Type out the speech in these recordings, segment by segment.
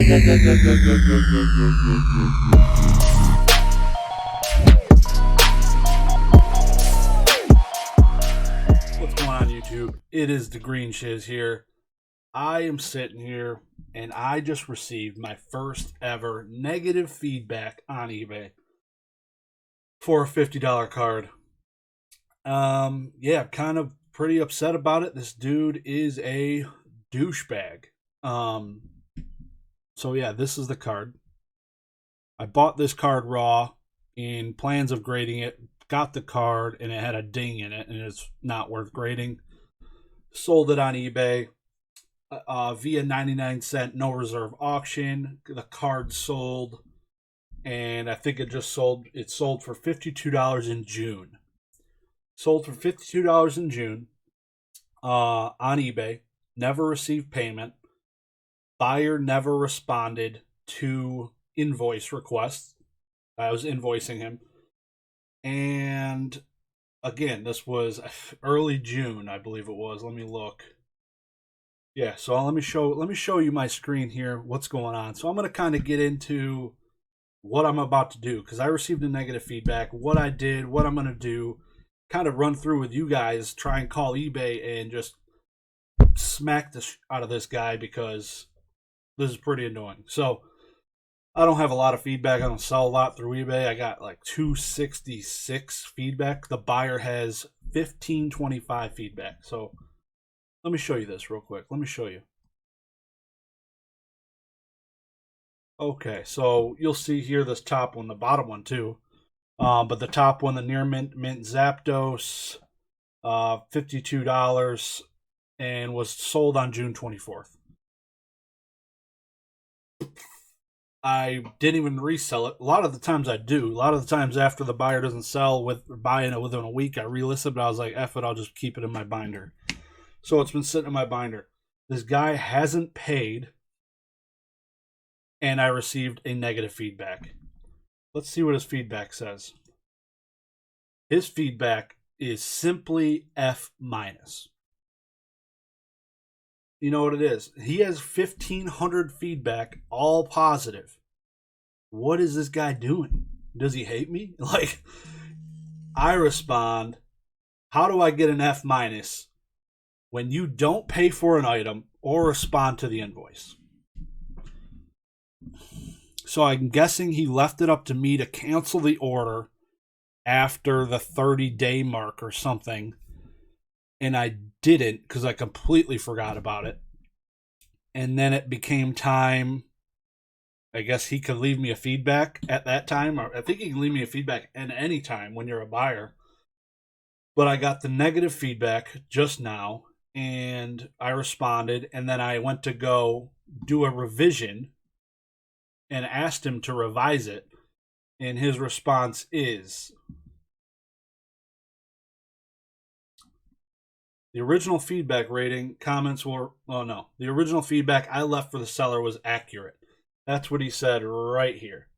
What's going on, YouTube? It is the Green Shiz here. I am sitting here and I just received my first ever negative feedback on eBay for a $50 card. Yeah, kind of pretty upset about it. This dude is a douchebag. So yeah, this is the card. I bought this card raw in plans of grading it, got the card, and it had a ding in it, and it's not worth grading. Sold it on eBay via 99-cent no reserve auction. The card sold, and I think it sold for $52 in June. Sold for $52 in June on eBay. Never received payment. Buyer never responded to invoice requests. I was invoicing him. And again, this was early June, I believe it was. Let me look. Yeah, so let me show you my screen here, what's going on. So I'm going to kind of get into what I'm about to do because I received a negative feedback, what I did, what I'm going to do, kind of run through with you guys, try and call eBay and just smack the out of this guy because this is pretty annoying. So I don't have a lot of feedback. I don't sell a lot through eBay. I got like 266 feedback. The buyer has 1525 feedback. So let me show you this real quick. Let me show you. Okay, so you'll see here this top one, the bottom one too. But the top one, the near mint Zapdos, $52, and was sold on June 24th. I didn't even resell it. A lot of the times I do. A lot of the times after the buyer doesn't sell with buying it within a week, I relist it, but I was like, F it, I'll just keep it in my binder. So it's been sitting in my binder. This guy hasn't paid, and I received a negative feedback. Let's see what his feedback says. His feedback is simply F-. You know what it is? He has 1,500 feedback, all positive. What is this guy doing? Does he hate me? Like, I respond, how do I get an F- when you don't pay for an item or respond to the invoice? So I'm guessing he left it up to me to cancel the order after the 30-day mark or something. And I didn't because I completely forgot about it. And then it became time. I guess he could leave me a feedback at that time. Or I think he can leave me a feedback at any time when you're a buyer. But I got the negative feedback just now. And I responded. And then I went to go do a revision and asked him to revise it. And his response is, the original feedback rating comments were, oh no, the original feedback I left for the seller was accurate. That's what he said right here.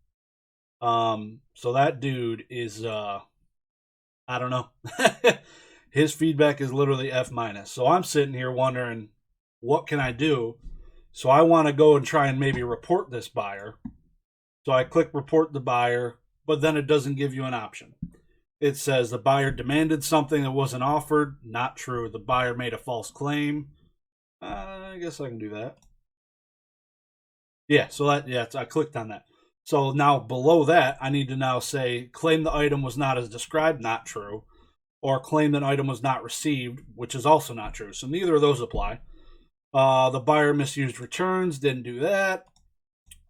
So that dude is, I don't know. His feedback is literally F-. So I'm sitting here wondering, what can I do? So I want to go and try and maybe report this buyer. So I click report the buyer, but then it doesn't give you an option. It says the buyer demanded something that wasn't offered. Not true. The buyer made a false claim. I guess I can do that. Yeah, so I clicked on that. So now below that, I need to now say claim the item was not as described, not true, or claim that item was not received, which is also not true. So neither of those apply. The buyer misused returns, didn't do that.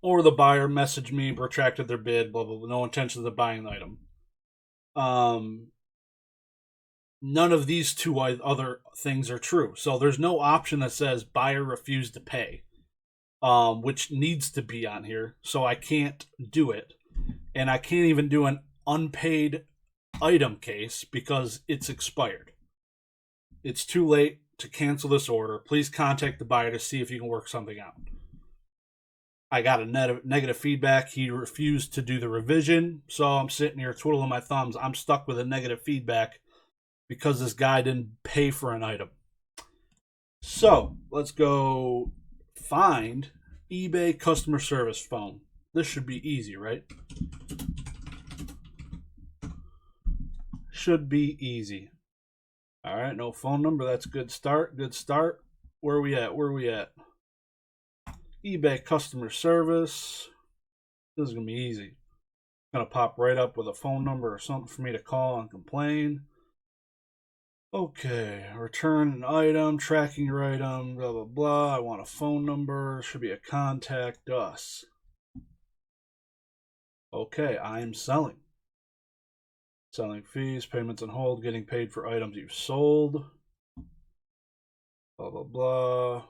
Or the buyer messaged me, retracted their bid, blah, blah, blah, no intentions of buying the item. None of these two other things are true. So there's no option that says buyer refused to pay, which needs to be on here. So I can't do it. And I can't even do an unpaid item case because it's expired. It's too late to cancel this order. Please contact the buyer to see if you can work something out. I got a negative feedback. He refused to do the revision. So I'm sitting here twiddling my thumbs. I'm stuck with a negative feedback because this guy didn't pay for an item. So let's go find eBay customer service phone. This should be easy, right? Should be easy. All right, no phone number. That's a good start. Good start. Where are we at? Where are we at? eBay customer service. This is going to be easy. Going to pop right up with a phone number or something for me to call and complain. Okay, return an item, tracking your item, blah, blah, blah. I want a phone number. Should be a contact us. Okay, I'm selling. Selling fees, payments on hold, getting paid for items you've sold. Blah, blah, blah.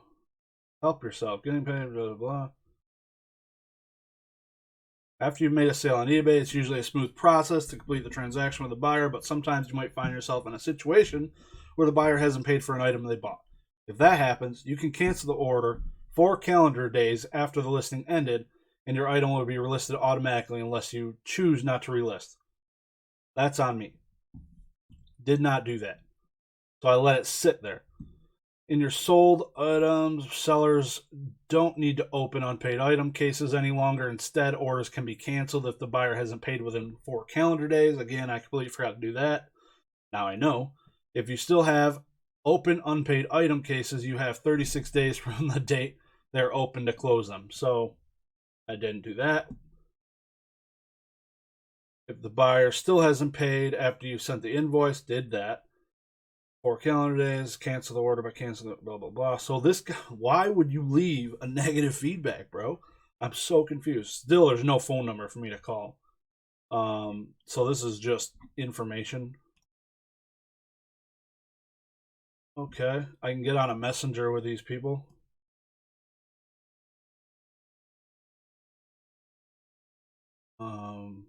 Help yourself, getting paid, blah, blah, blah. After you've made a sale on eBay, it's usually a smooth process to complete the transaction with the buyer, but sometimes you might find yourself in a situation where the buyer hasn't paid for an item they bought. If that happens, you can cancel the order 4 calendar days after the listing ended, and your item will be relisted automatically unless you choose not to relist. That's on me. Did not do that. So I let it sit there. In your sold items, sellers don't need to open unpaid item cases any longer. Instead, orders can be canceled if the buyer hasn't paid within 4 calendar days. Again, I completely forgot to do that. Now I know. If you still have open unpaid item cases, you have 36 days from the date they're open to close them. So I didn't do that. If the buyer still hasn't paid after you sent the invoice, did that. 4 calendar days, cancel the order by canceling it, blah, blah, blah. So this guy, why would you leave a negative feedback, bro? I'm so confused. Still, there's no phone number for me to call. So this is just information. Okay, I can get on a messenger with these people. Um,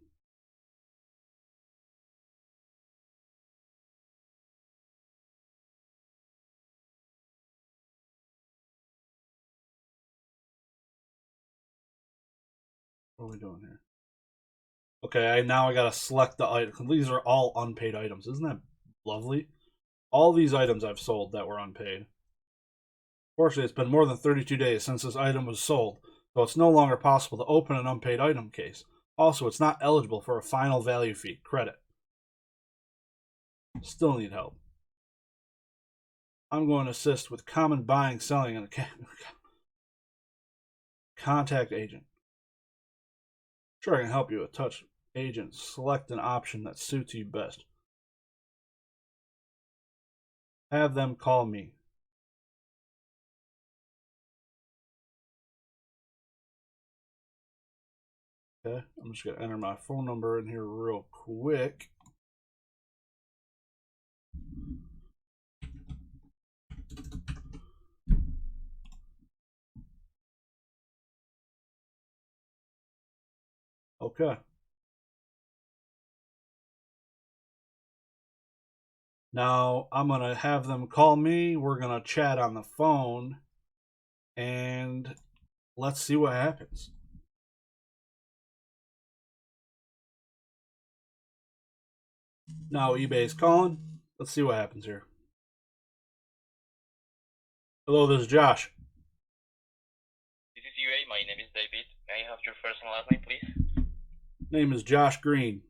what are we doing here? Okay, now I gotta select the item. These are all unpaid items. Isn't that lovely? All these items I've sold that were unpaid. Fortunately, it's been more than 32 days since this item was sold, so it's no longer possible to open an unpaid item case. Also, it's not eligible for a final value fee credit. Still need help. I'm going to assist with common buying, selling, and contact agent. Sure, I can help you with touch agent. Select an option that suits you best. Have them call me. Okay, I'm just going to enter my phone number in here real quick. Okay. Now I'm going to have them call me. We're going to chat on the phone and let's see what happens. Now eBay's calling. Let's see what happens here. Hello, this is Josh. This is UA. My name is David. May I have your first and last name, please? Name is Josh Green.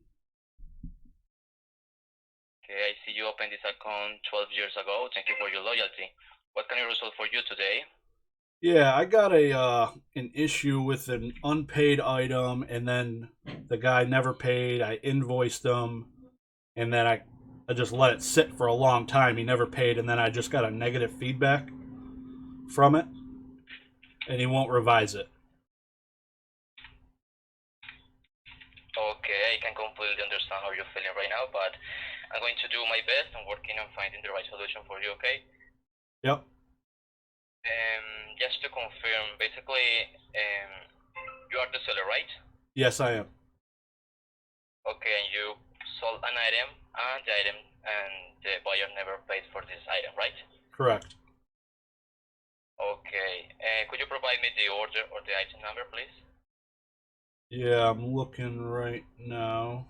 Okay, I see you opened this account 12 years ago. Thank you for your loyalty. What can I resolve for you today? Yeah, I got an issue with an unpaid item, and then the guy never paid. I invoiced him, and then I just let it sit for a long time. He never paid, and then I just got a negative feedback from it, and he won't revise it. Okay, I can completely understand how you're feeling right now, but I'm going to do my best and working on finding the right solution for you, okay? Yep. Just to confirm, basically, you are the seller, right? Yes, I am. Okay, and you sold an item, and the buyer never paid for this item, right? Correct. Okay, could you provide me the order or the item number, please? Yeah, I'm looking right now.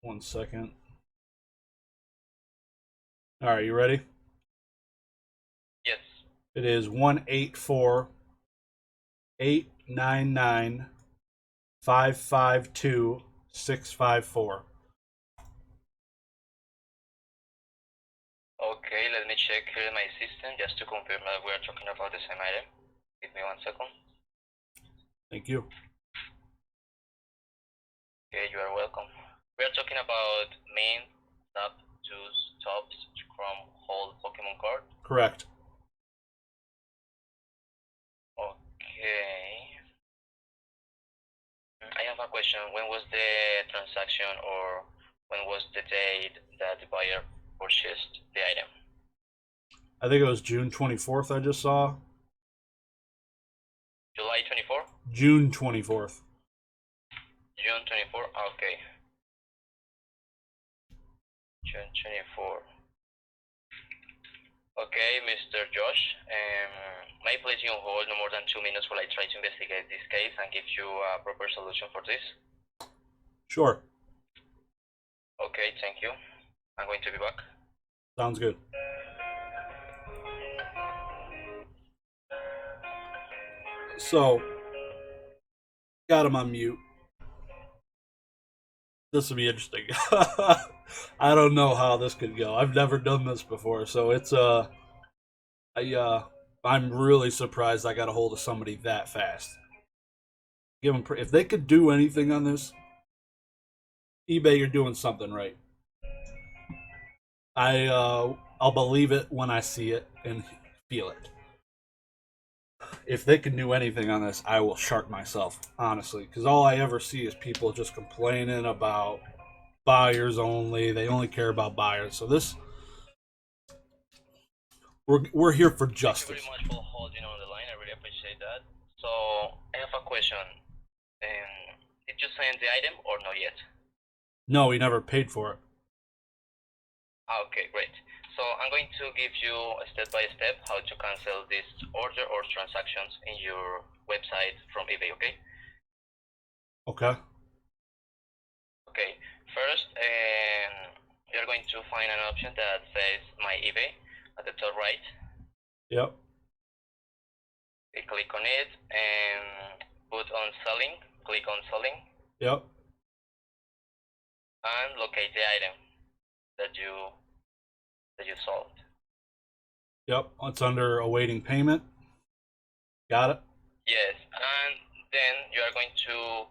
One second. All right, you ready? It is 184-899-552-654. Okay, let me check here in my system just to confirm that we are talking about the same item. Give me 1 second. Thank you. Okay, you are welcome. We are talking about main top juice tops from whole Pokemon card. Correct. Okay. I have a question. When was the transaction, or when was the date that the buyer purchased the item? I think it was June 24th I just saw. July 24? June 24th. June 24? Okay. June 24. Okay, Mr. Josh. May I place you on hold no more than 2 minutes while I try to investigate this case and give you a proper solution for this? Sure. Okay, thank you. I'm going to be back. Sounds good. So, got him on mute. This will be interesting. I don't know how this could go. I've never done this before, so it's I'm really surprised I got a hold of somebody that fast. Give them if they could do anything on this, eBay, you're doing something right. I'll believe it when I see it and feel it. If they can do anything on this, I will shark myself, honestly, because all I ever see is people just complaining about buyers only. They only care about buyers. So this, we're here for justice. Thank you very much for holding on the line. I really appreciate that. So I have a question. Did you send the item or not yet? No, he never paid for it. Okay, great. So I'm going to give you a step-by-step how to cancel this order or transactions in your website from eBay, okay? Okay. Okay, first you're going to find an option that says My eBay at the top right. Yep. You click on it and put on selling, click on selling. Yep. And locate the item that you sold. Yep. It's under awaiting payment. Got it? Yes, and then you are going to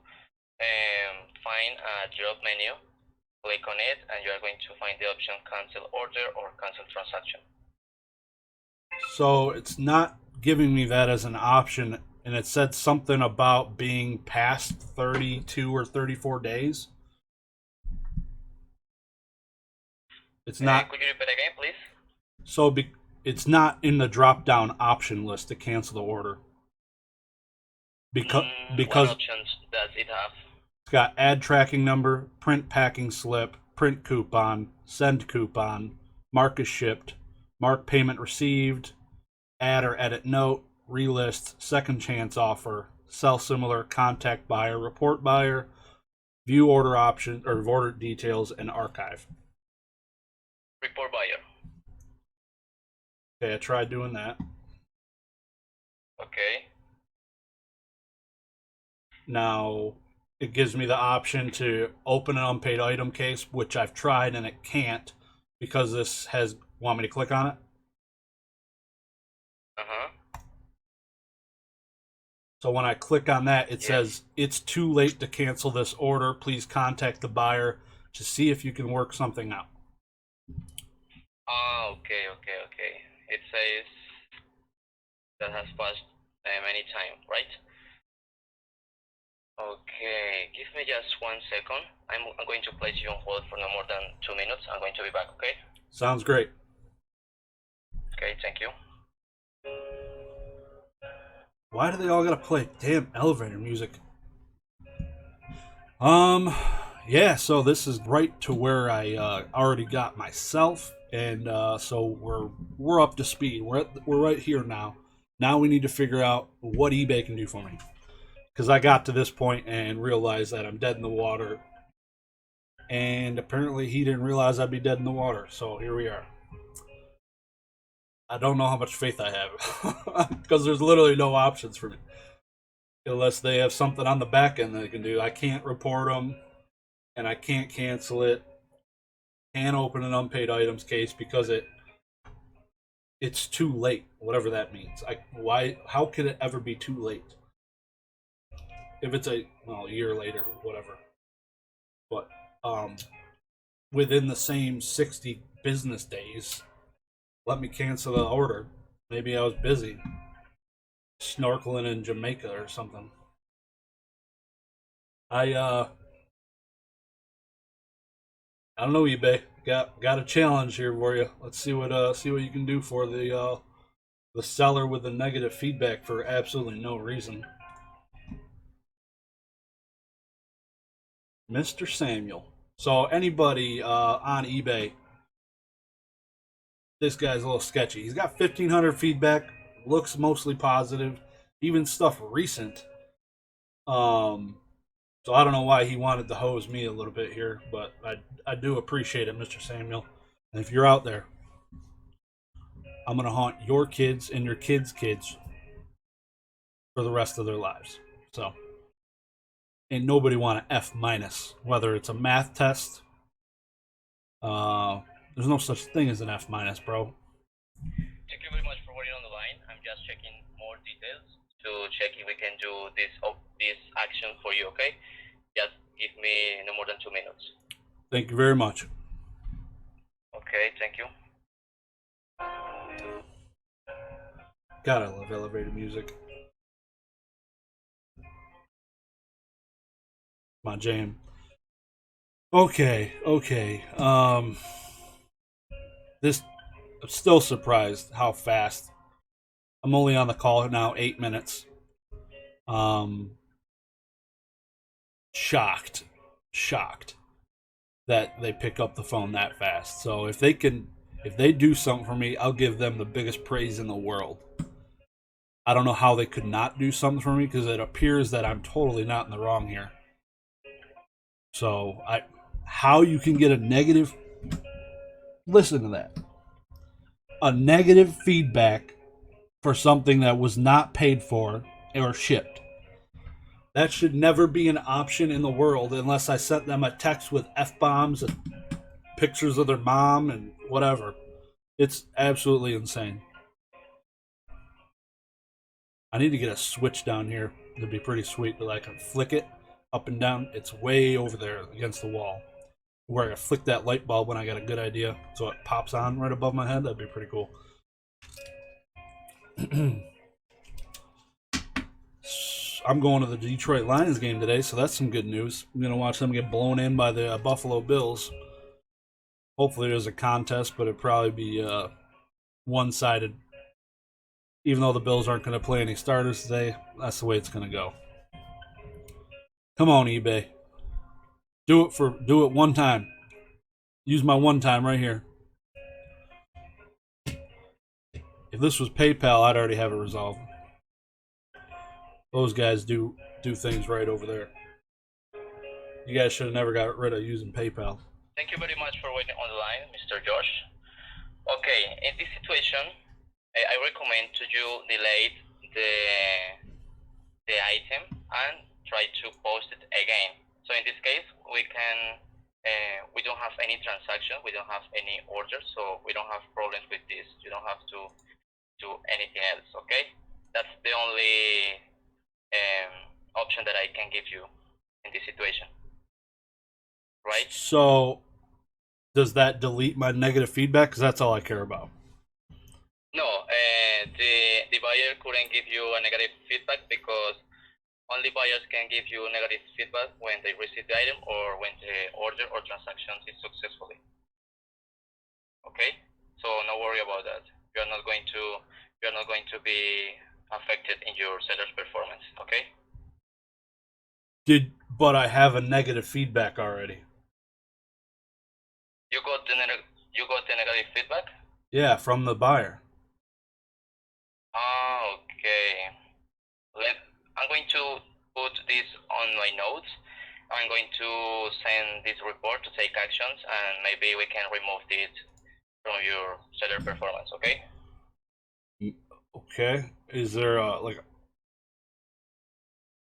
find a drop menu, click on it, and you are going to find the option cancel order or cancel transaction. So it's not giving me that as an option, and it said something about being past 32 or 34 days. It's not. Could you repeat again, please? So it's not in the drop-down option list to cancel the order. Because what options does it have? It's got add tracking number, print packing slip, print coupon, send coupon, mark as shipped, mark payment received, add or edit note, relist, second chance offer, sell similar, contact buyer, report buyer, view order option or order details, and archive. Report buyer. Okay, I tried doing that. Okay. Now it gives me the option to open an unpaid item case, which I've tried and it can't because this has want me to click on it. So when I click on that, it says it's too late to cancel this order. Please contact the buyer to see if you can work something out. Okay. It says that has passed many time, right? Okay, give me just 1 second. I'm going to place you on hold for no more than 2 minutes. I'm going to be back, okay? Sounds great. Okay, thank you. Why do they all gotta play damn elevator music? Yeah, so this is right to where I already got myself, and so we're up to speed. We're right here now. Now we need to figure out what eBay can do for me, because I got to this point and realized that I'm dead in the water, and apparently he didn't realize I'd be dead in the water. So here we are. I don't know how much faith I have because there's literally no options for me unless they have something on the back end that they can do. I can't report them, and I can't cancel it. Can't open an unpaid items case because it's too late. Whatever that means. Why? How could it ever be too late? If it's a year later, whatever. But um, within the same 60 business days, let me cancel the order. Maybe I was busy snorkeling in Jamaica or something. I I don't know, eBay. Got a challenge here for you. Let's see what you can do for the seller with the negative feedback for absolutely no reason. Mr. Samuel. So anybody on eBay, this guy's a little sketchy. He's got 1,500 feedback. Looks mostly positive, even stuff recent. Um, so I don't know why he wanted to hose me a little bit here, but I do appreciate it, Mr. Samuel. And if you're out there, I'm gonna haunt your kids and your kids' kids for the rest of their lives. So, ain't nobody want an F minus, whether it's a math test. Uh, there's no such thing as an F minus, bro. Thank you very much for waiting on the line. I'm just checking more details to check if we can do this action for you. Okay? Just give me no more than 2 minutes. Thank you very much. Okay, thank you. God, I love elevator music. My jam. Okay. This I'm still surprised how fast. I'm only on the call now 8 minutes. Um, shocked that they pick up the phone that fast. So if they do something for me, I'll give them the biggest praise in the world. I don't know how they could not do something for me because it appears that I'm totally not in the wrong here. So how you can get a negative, listen to that, a negative feedback for something that was not paid for or shipped. That should never be an option in the world unless I sent them a text with F bombs and pictures of their mom and whatever. It's absolutely insane. I need to get a switch down here. It'd be pretty sweet that I can flick it up and down. It's way over there against the wall. Where I flick that light bulb when I got a good idea so it pops on right above my head. That'd be pretty cool. I'm going to the Detroit Lions game today, so that's some good news. I'm going to watch them get blown in by the Buffalo Bills. Hopefully there's a contest, but it'd probably be one-sided. Even though the Bills aren't going to play any starters today, that's the way it's going to go. Come on, eBay. Do it one time. Use my one time right here. If this was PayPal, I'd already have it resolved. Those guys do things right over there. You guys should have never got rid of using PayPal. Thank you very much for waiting on the line, Mr. Josh. Okay, in this situation, I recommend to you delete the item and try to post it again. So in this case, we don't have any transaction, we don't have any orders, so we don't have problems with this. You don't have to do anything else. Okay, that's the only option that I can give you in this situation. Right? So, does that delete my negative feedback? Because that's all I care about. No, the buyer couldn't give you a negative feedback because only buyers can give you negative feedback when they receive the item or when the order or transaction is successfully. Okay, so no worry about that. You are not going to be affected in your seller's performance. Okay. But I have a negative feedback already. You got the negative feedback? Yeah, from the buyer. Okay. I'm going to put this on my notes. I'm going to send this report to take actions, and maybe we can remove this from your seller performance. Okay? Okay. Is there like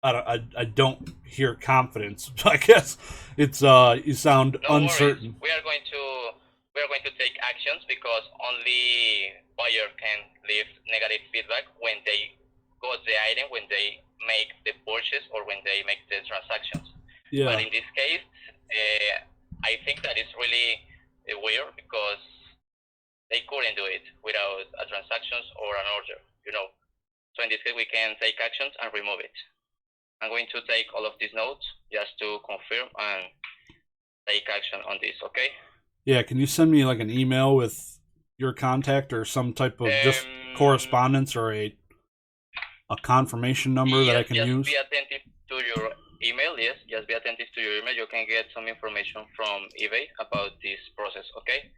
I don't hear confidence. I guess it's you sound No worries. uncertain. We are going to take actions because only buyer can leave negative feedback when they got the item, when they make the purchase, or when they make the transactions. But Yeah. in this case, I think that is really weird because they couldn't do it without a transactions or an order, you know. So in this case, we can take actions and remove it. I'm going to take all of these notes just to confirm and take action on this, okay? Yeah, can you send me like an email with your contact or some type of just correspondence or a confirmation number that I Yes, can just use? be attentive to your email. Yes, just be attentive to your email. You can get some information from eBay about this process, okay?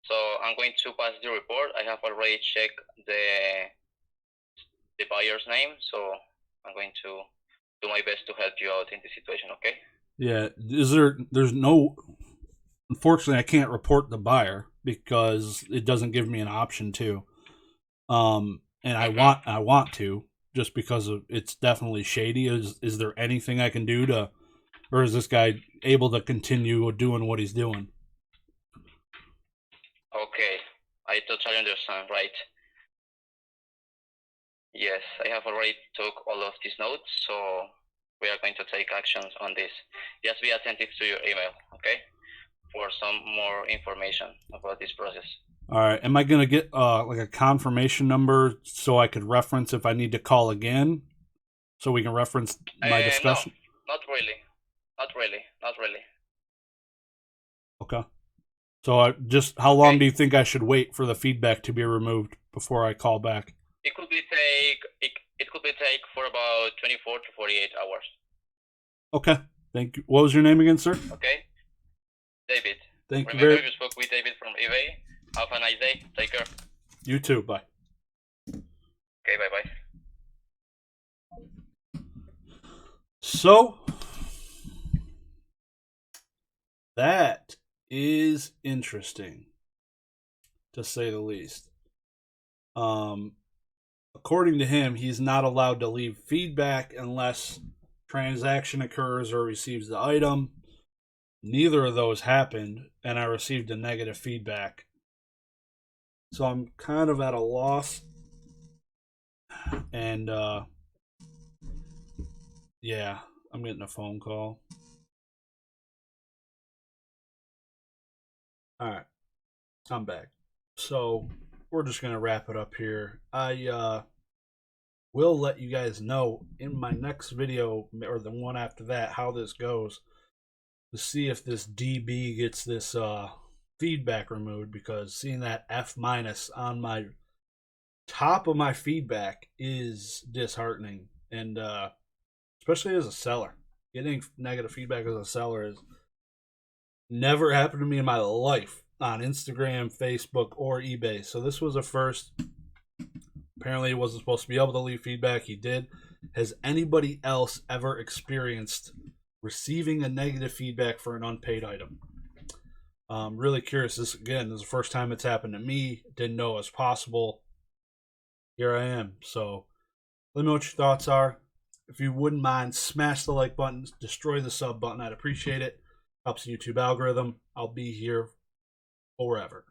So I'm going to pass the report. I have already checked the buyer's name, so I'm going to do my best to help you out in this situation, okay? Yeah, there's no unfortunately I can't report the buyer because it doesn't give me an option to. And I want to just because of it's definitely shady. Is there anything I can do to or is this guy able to continue doing what he's doing? Okay, I totally understand, right? Yes, I have already took all of these notes, so we are going to take actions on this. Just be attentive to your email, okay? For some more information about this process. All right. Am I gonna get like a confirmation number so I could reference if I need to call again, so we can reference my No, discussion? not really. Not really. Not really. Okay. So I just how long do Okay. you think I should wait for the feedback to be removed before I call back? It could be take for about 24 to 48 hours. Okay. Thank you. What was your name again, sir? Okay. David. Thank you Remember very. you spoke with David from eBay. Have a nice day. Take care. You too. Bye. Okay. Bye bye. So that is interesting, to say the least. Um, according to him, he's not allowed to leave feedback unless transaction occurs or receives the item. Neither of those happened, and I received a negative feedback. So I'm kind of at a loss. And yeah, I'm getting a phone call. All right, I'm back. So we're just gonna wrap it up here. I will let you guys know in my next video or the one after that how this goes to see if this DB gets this feedback removed, because seeing that F minus on my top of my feedback is disheartening, and especially as a seller, getting negative feedback as a seller is never happened to me in my life on Instagram, Facebook, or eBay. So this was a first. Apparently, he wasn't supposed to be able to leave feedback. He did. Has anybody else ever experienced receiving a negative feedback for an unpaid item? Really curious. This is the first time it's happened to me. Didn't know it was possible. Here I am. So let me know what your thoughts are. If you wouldn't mind, smash the like button, destroy the sub button. I'd appreciate it. Helps the YouTube algorithm. I'll be here forever.